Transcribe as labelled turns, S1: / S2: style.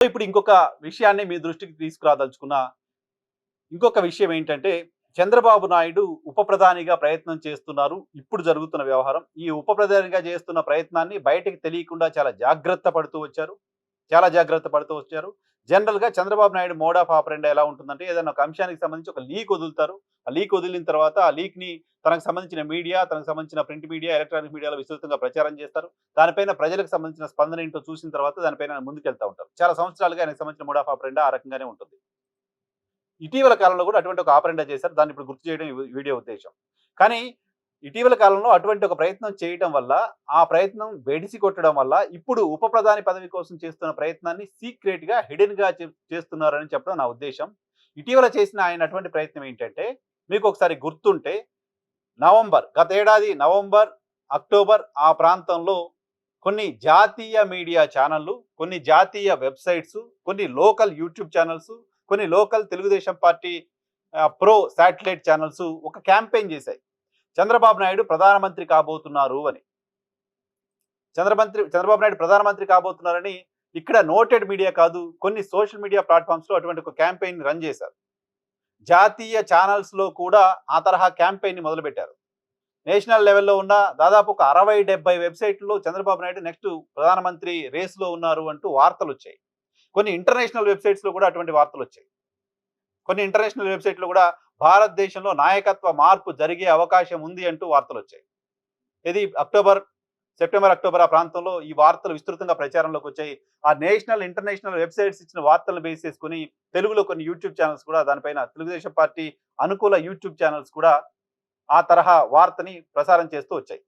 S1: ఇప్పుడు ఇంకొక విషయాన్ని మీ దృష్టికి తీసుకురాదలుచుకున్న ఇంకొక విషయం ఏంటంటే, చంద్రబాబు నాయుడు ఉప ప్రధానిగా ప్రయత్నం చేస్తున్నారు. ఇప్పుడు జరుగుతున్న వ్యవహారం. ఈ ఉప ప్రధానిగా చేస్తున్న ప్రయత్నాన్ని బయటికి తెలియకుండా చాలా జాగ్రత్త పడుతూ వచ్చారు. చాలా జాగ్రత్త పడుతూ వచ్చారు. జనరల్‌గా చంద్రబాబు నాయుడు మోడ్ ఆఫ్ ఆపరెండా ఎలా ఉంటుందంటే, ఏదైనా ఒక అంశానికి సంబంధించి ఒక లీక్ వదులుతారు. ఆ లీక్ వదిలిన తర్వాత, ఆ లీక్‌ని తనకు సంబంధించిన మీడియా, తనకు సంబంధించిన ప్రింట్ మీడియా, ఎలక్ట్రానిక్ మీడియాలో విస్తృతంగా ప్రచారం చేస్తారు. దానిపైన ప్రజలకు సంబంధించిన స్పందన ఏంటో చూసిన తర్వాత దానిపైన ముందుకెళ్తా ఉంటారు. చాలా సంవత్సరాలుగా ఆయనకు సంబంధించిన మోడ్ ఆఫ్ ఆపరెండా ఆ రకంగానే ఉంటుంది. ఇటీవల కాలంలో కూడా అటువంటి ఒక ఆపరెండా చేశారు. దాన్ని ఇప్పుడు గుర్తు చేయడం ఈ వీడియో ఉద్దేశ్యం. కానీ ఇటీవల కాలంలో అటువంటి ఒక ప్రయత్నం చేయటం వల్ల, ఆ ప్రయత్నం బెడిసి కొట్టడం వల్ల, ఇప్పుడు ఉప ప్రధాని పదవి కోసం చేస్తున్న ప్రయత్నాన్ని సీక్రెట్‌గా, హిడెన్‌గా చేస్తున్నారని చెప్పడం నా ఉద్దేశ్యం. ఇటీవల చేసిన ఆయన అటువంటి ప్రయత్నం ఏంటంటే, మీకు ఒకసారి గుర్తుంటే గతేడాది నవంబర్, అక్టోబర్ ఆ ప్రాంతంలో కొన్ని జాతీయ మీడియా ఛానల్‌లు, కొన్ని జాతీయ వెబ్‌సైట్స్, కొన్ని లోకల్ యూట్యూబ్ ఛానల్స్, కొన్ని local Telugu Desam party pro satellite channels ఒక క్యాంపెయిన్ చేశాయి. చంద్రబాబు నాయుడు ప్రధానమంత్రి కాబోతున్నారు అని. చంద్రబాబు నాయుడు ప్రధానమంత్రి కాబోతున్నారని ఇక్కడ నోటెడ్ మీడియా కాదు, కొన్ని సోషల్ మీడియా ప్లాట్‌ఫార్మ్స్‌లో అటువంటి ఒక క్యాంపెయిన్ రన్ చేశారు. జాతీయ ఛానల్స్‌లో కూడా ఆ తరహా క్యాంపెయిన్‌ని మొదలుపెట్టారు. నేషనల్ లెవెల్‌లో ఉన్న దాదాపు ఒక 60, 70 వెబ్‌సైట్‌ల్లో చంద్రబాబు నాయుడు నెక్స్ట్ ప్రధానమంత్రి రేస్‌లో ఉన్నారు అంటూ వార్తలొచ్చాయి. కొన్ని ఇంటర్నేషనల్ వెబ్‌సైట్స్‌లో కూడా అటువంటి వార్తలొచ్చాయి. కొన్ని ఇంటర్నేషనల్ వెబ్‌సైట్‌లో కూడా భారతదేశంలో నాయకత్వ మార్పు జరిగే అవకాశం ఉంది అంటూ వార్తలొచ్చాయి. ఇది సెప్టెంబర్, అక్టోబర్ ఆ ప్రాంతంలో ఈ వార్తలు విస్తృతంగా ప్రచారంలోకి వచ్చాయి. ఆ నేషనల్, ఇంటర్నేషనల్ వెబ్‌సైట్స్ ఇచ్చిన వార్తలను బేస్ చేసుకొని తెలుగులో కొన్ని యూట్యూబ్ ఛానెల్స్ కూడా దానిపైన తెలుగుదేశం పార్టీ అనుకూల యూట్యూబ్ ఛానెల్స్ కూడా ఆ తరహా వార్తని ప్రసారం చేస్తూ వచ్చాయి.